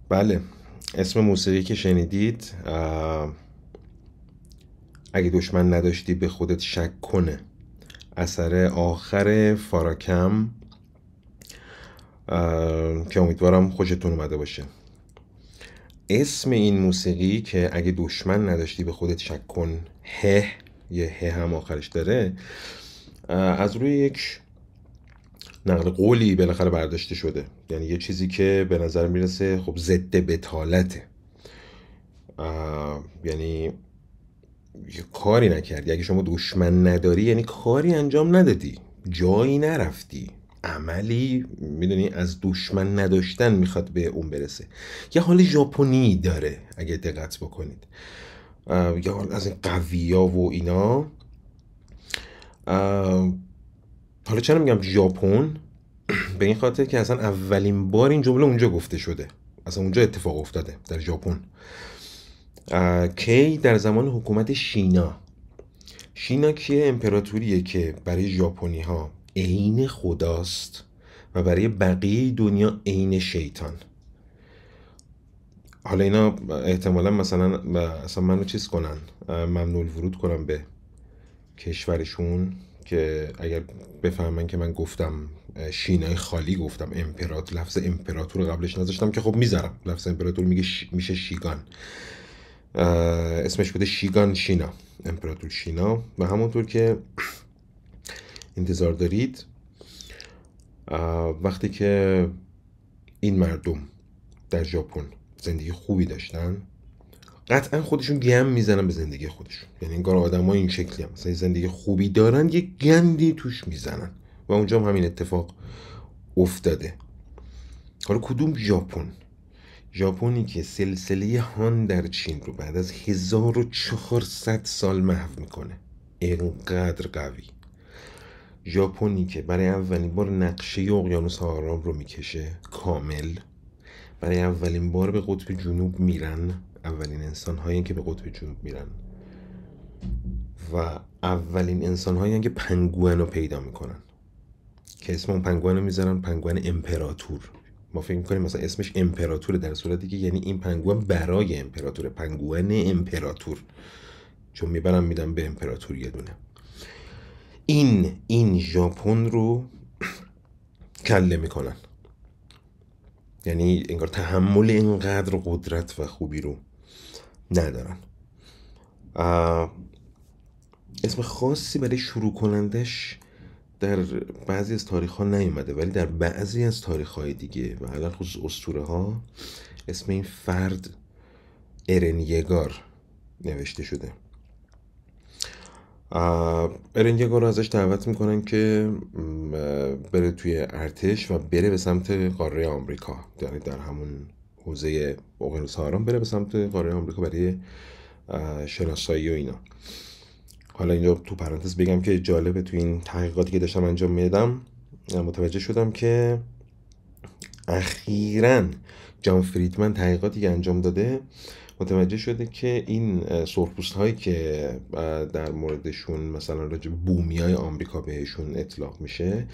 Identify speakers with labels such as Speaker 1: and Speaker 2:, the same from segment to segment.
Speaker 1: بله، اسم موسیقی که شنیدید اگه دشمن نداشتی به خودت شک کنه، اثر آخر فاراکم، که امیدوارم خوشتون اومده باشه. اسم این موسیقی که اگه دشمن نداشتی به خودت شک کن، یه هم آخرش داره، از روی یک نقل قولی بالاخره برداشته شده. یعنی یه چیزی که به نظر میرسه خب ضد بتالته. یعنی یه کاری نکردی، اگه شما دشمن نداری یعنی کاری انجام ندادی، جایی نرفتی، عملی میدونی از دشمن نداشتن میخواد به اون برسه. یه حال ژاپنی داره اگه دقت بکنید، یه حال از این قویا و اینا. حالا چرا میگم ژاپن؟ به این خاطر که اصلا اولین بار این جمله اونجا گفته شده، اصلا اونجا اتفاق افتاده در ژاپن. کی؟ در زمان حکومت شینا. شینا کیه؟ امپراتوریه که برای ژاپنی ها عین خداست و برای بقیه دنیا عین شیطان. حالا اینا احتمالا مثلا اصلا منو چیز کنن، ممنوع الورود کنن به کشورشون، که اگر بفهمن که من گفتم شینای خالی گفتم، لفظ امپراتور قبلش نذاشتم، که خب میذارم لفظ امپراتور میشه شیگان. اسمش بوده شیگان شینا، امپراتور شینا. و همونطور که انتظار دارید، وقتی که این مردم در ژاپن زندگی خوبی داشتن، قطعا خودشون گم میزنن به زندگی خودشون. یعنی انگار آدم ها این شکلی هم مثلا زندگی خوبی دارن یه گندی توش میزنن، و اونجا هم همین اتفاق افتاده. حالا کدوم ژاپن؟ ژاپنی که سلسله هان در چین رو بعد از 1400 سال محو میکنه، اینقدر قوی. ژاپنی که برای اولین بار نقشه اقیانوس آرام رو میکشه کامل، برای اولین بار به قطب جنوب میرن، اولین انسان هایی که به قطب جنوب میرن، و اولین انسان هایی که پنگوئن رو پیدا میکنن، که اسم اون پنگوئن رو میذارن پنگوئن امپراتور. ما فکر میکنیم مثلا اسمش امپراتوره، در صورتی که یعنی این پنگوئن برای امپراتوره، پنگوئن امپراتور، چون میبرم میدم به امپراتور یه دونه. این ژاپن رو کله میکنن. یعنی انگار تحمل اینقدر قدرت و خوبی رو ندارن. اسم خاصی برای شروع کنندش در بعضی از تاریخ ها نیومده، ولی در بعضی از تاریخ های دیگه و علل خصوص اسطوره ها اسم این فرد ارن یگار نوشته شده. ارن یگار رو ازش دعوت میکنن که بره توی ارتش و بره به سمت قاره آمریکا، یعنی در همون حوزه اقیانوس آرام بره به سمت قاره آمریکا برای شناسایی و اینا. حالا اینجا تو پرانتز بگم که جالبه، تو این تحقیقاتی که داشتم انجام میدم متوجه شدم که اخیراً جان فریدمن تحقیقاتی که انجام داده متوجه شده که این سرخپوست هایی که در موردشون مثلا راجع بومی های آمریکا بهشون اطلاق میشه،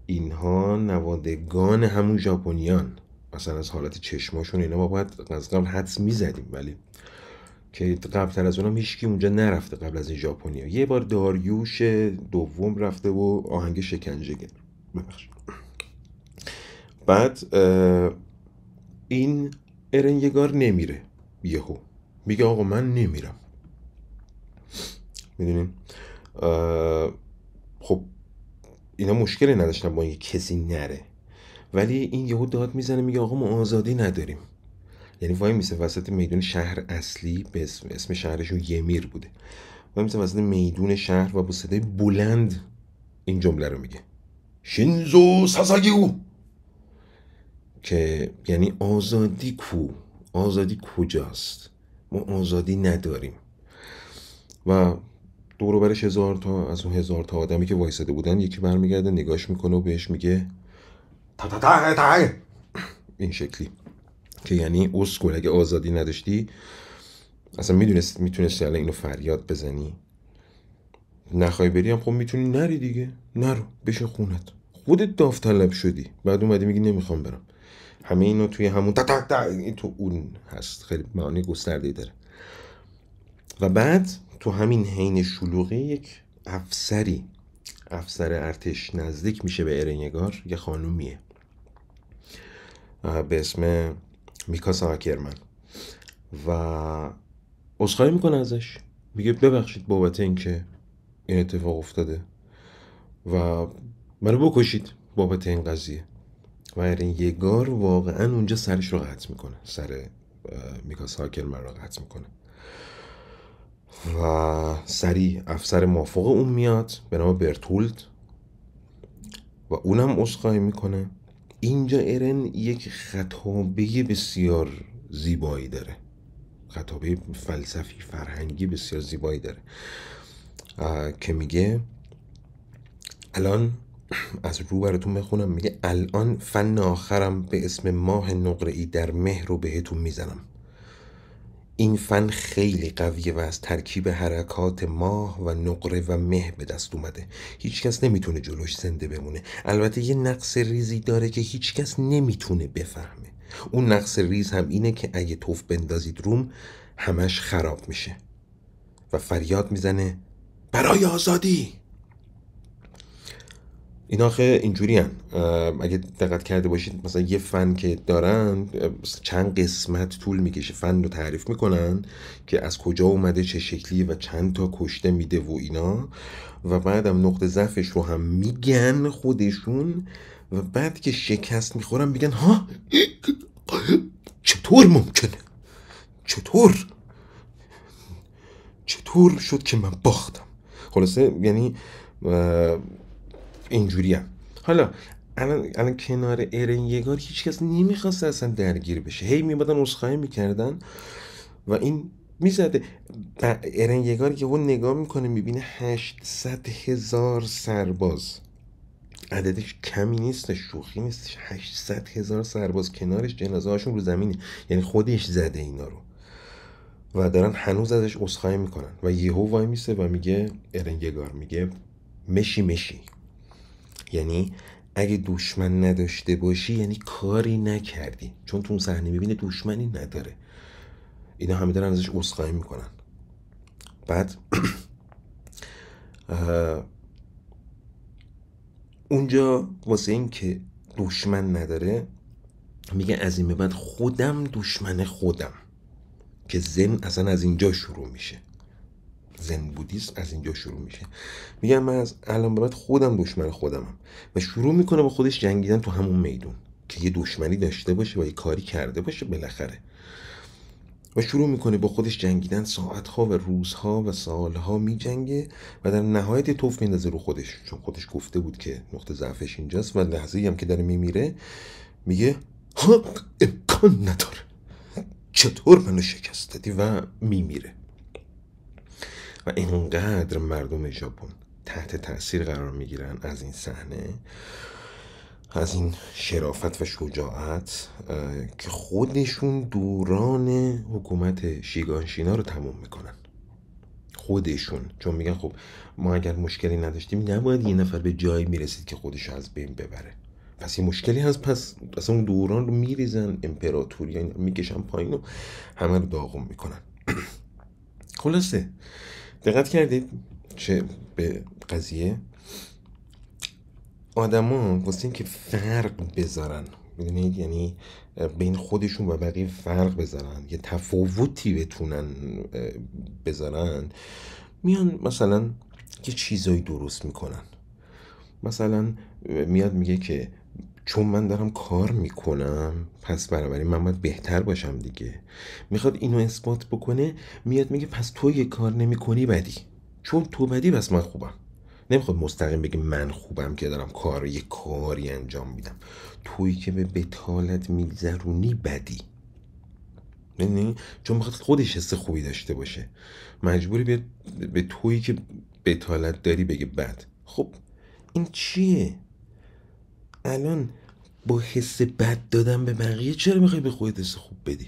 Speaker 1: اینها نوادگان همون ژاپنیان. مثلا از حالت چشماشون اینا ما باید از قبل حدس میزدیم، ولی که قبل تر از اونم هیچکی اونجا نرفته قبل از این ژاپنیا. یه بار داریوش دوم رفته و آهنگ شکنجه گرفت. ببخشید. بعد این ارنگار نمیره، یهو میگه آقا من نمیرم. میدونین خب اینا مشکلی نداشتن با اینکه کسی نره، ولی این یهو داد میزنه میگه آقا ما آزادی نداریم. یعنی وای میسه وسط میدون شهر اصلی، به اسم شهرشون یمیر بوده، وای میسه وسط میدون شهر و با صدای بلند این جمله رو میگه شینزو ساساگیو، که یعنی آزادی کو؟ آزادی کجاست؟ ما آزادی نداریم. و دور برش هزار تا از اون 1000 تا آدمی که وایساده بودن یکی برمیگرده نگاش میکنه و بهش میگه تا تا تا تا، این شکلی، که یعنی اسکول اگه آزادی نداشتی اصلا میتونستی الان اینو فریاد بزنی، نخوای بری هم خب میتونی نری دیگه، نرو بشین خونت، خودت داوطلب شدی، بعد اومدی میگی نمیخوام برم. همه اینو توی همون تا تا تا این تو اون هست، خیلی معانی گسترده‌ای داره. و بعد تو همین حین شلوغی یک افسر ارتش نزدیک میشه به ارنیگار، یه خانومیه به اسم میکاسا آکرمن و عذرخواهی میکنه ازش، میگه ببخشید بابت اینکه این اتفاق افتاده و منو بکشید بابت این قضیه. و ارنیگار واقعا اونجا سرش رو قطع میکنه، سر میکاسا آکرمن رو قطع میکنه و سریع افسر موافق اون میاد به نام برتولد و اونم عذرخواهی میکنه. اینجا ارن یک خطابه بسیار زیبایی داره، خطابه فلسفی فرهنگی بسیار زیبایی داره که میگه الان از رو براتون بخونم. میگه الان فن آخرم به اسم ماه نقره‌ای در مه رو بهتون میزنم. این فن خیلی قویه و از ترکیب حرکات ماه و نقره و مه به دست اومده. هیچکس نمیتونه جلوش زنده بمونه. البته یه نقص ریزی داره که هیچکس نمیتونه بفهمه. اون نقص ریز هم اینه که اگه توف بندازید روم همش خراب میشه و فریاد میزنه برای آزادی. این آخه اینجوری هن. اگه دقت کرده باشید مثلا یه فن که دارن چند قسمت طول میکشه، فن رو تعریف میکنن که از کجا اومده، چه شکلیه و چند تا کشته میده و اینا، و بعدم نقطه ضعفش رو هم میگن خودشون، و بعد که شکست میخورن میگن ها چطور ممکنه، چطور شد که من باختم. خلاصه یعنی اینجوری هم. حالا الان کنار ارنیگار هیچ کس نمیخواست اصلا درگیر بشه، هی میبادن عذرخواهی میکردن و این میزده. ارنیگار که اون نگاه میکنه میبینه 800,000 سرباز، عددش کمی نیستش، شوخی نیستش، 800,000 سرباز کنارش، جنازه هاشون رو زمینه، یعنی خودش زده اینا رو و دارن هنوز ازش عذرخواهی میکنن و یهو وای میسه و میگه ارنیگار میگه مشی، یعنی اگه دشمن نداشته باشی یعنی کاری نکردی، چون تو اون صحنه میبینه دشمنی نداره. اینا همه دارن ازش عذرخواهی میکنن. بعد اونجا واسه این که دشمن نداره میگه از این به بعد خودم دشمن خودم، که زن اصلا از اینجا شروع میشه، زن بودیسم از اینجا شروع میشه. میگم من از الان به بعد خودم دشمن خودمم و شروع میکنه با خودش جنگیدن تو همون میدون که یه دشمنی داشته باشه و یه کاری کرده باشه بالاخره، و شروع میکنه با خودش جنگیدن، ساعتها و روزها و سالها میجنگه و در نهایت توف میندازه رو خودش، چون خودش گفته بود که نقطه ضعفش اینجاست. و لحظه‌ای هم که داره میمیره میگه ها امکان نداره، چطور منو شکست دادی، و میمیره. و اینقدر مردم ژاپن تحت تاثیر قرار میگیرن از این صحنه، از این شرافت و شجاعت، که خودشون دوران حکومت شیگانشینا رو تموم میکنن خودشون، چون میگن خب ما اگر مشکلی نداشتیم نباید یه نفر به جایی میرسید که خودش از بین ببره، پس یه مشکلی هست، پس اصلا اون دوران رو میریزن، امپراتوری میکشن پایین و همه رو داغون میکنن. خلاصه دقت کردید چه به قضیه آدما واسه این که فرق بذارن، میدونید، یعنی بین خودشون و بقیه فرق بذارن، یه تفاوتی بتونن بذارن، میان مثلا یه چیزایی درست میکنن. مثلا میاد میگه که چون من دارم کار میکنم پس بنابراین من باید بهتر باشم دیگه. میخواد اینو اثبات بکنه، میاد میگه پس تو یه کار نمیکنی بدی، چون تو بدی پس من خوبم. نمیخواد مستقیم بگه من خوبم که دارم یه کاری انجام میدم، تویی که به بتالت میگذرونی بدی. یعنی چون میخواد خودش حس خوبی داشته باشه مجبوری بیاد به تویی که بتالت داری بگه بد. خب این چیه؟ الان با حس بد دادن به بقیه چرا میخوای به خودت حس خوب بدی؟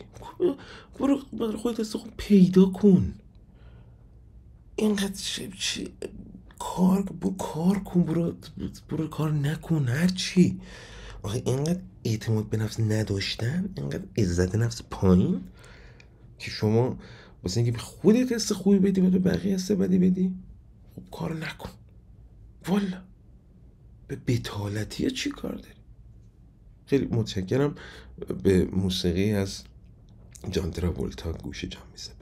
Speaker 1: برو خودت حس خوب پیدا کن. اینقدر کار کن، برو کار نکن، هر چی آخه اینقدر اعتماد به نفس نداشتن، اینقدر عزت نفس پایین که شما واسه اینکه خودت قصه خوبی بدی و به بقیه قصه بدی بدی، خب کار نکن. والا به بی‌تالتی چی کار داری؟ خیلی متشکرم. به موسیقی از جان تراولتا گوش جان میزد.